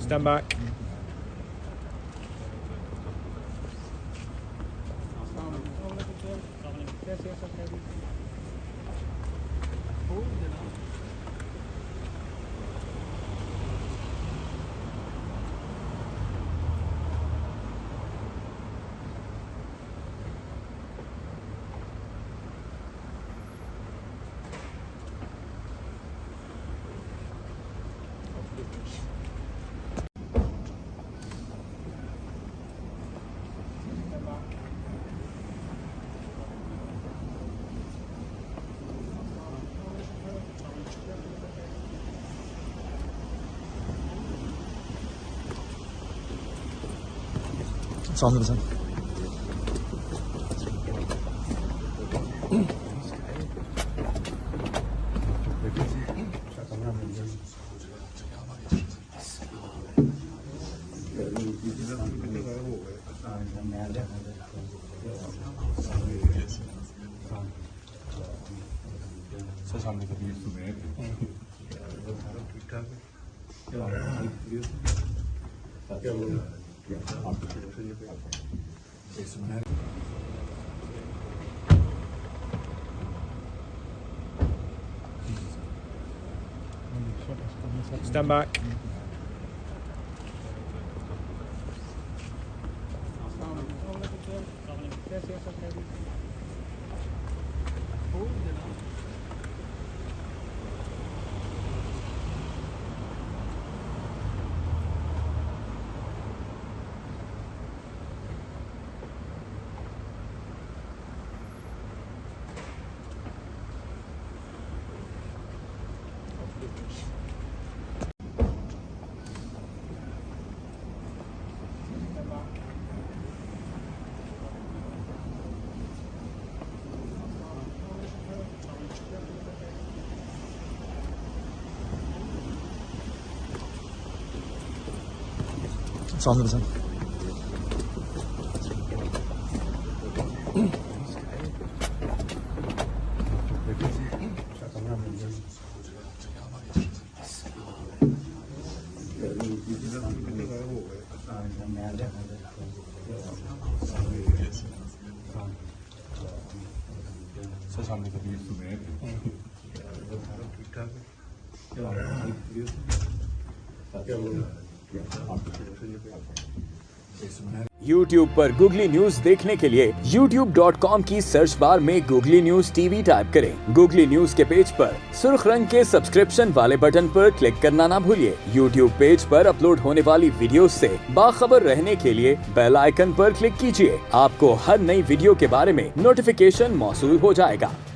Stand back. सामने बस सामने कभी सुने ठीक ठाक क्या बोल Stand back. सामने बस सामने कभी सुने ठीक ठाक क्या बोल YouTube पर Googly न्यूज देखने के लिए youtube.com की सर्च बार में Googly न्यूज टीवी टाइप करें। Googly न्यूज के पेज पर सुर्ख रंग के सब्सक्रिप्शन वाले बटन पर क्लिक करना ना भूलिए। YouTube पेज पर अपलोड होने वाली वीडियोस से बाखबर रहने के लिए बेल आइकन पर क्लिक कीजिए। आपको हर नई वीडियो के बारे में नोटिफिकेशन मौसूल हो जाएगा।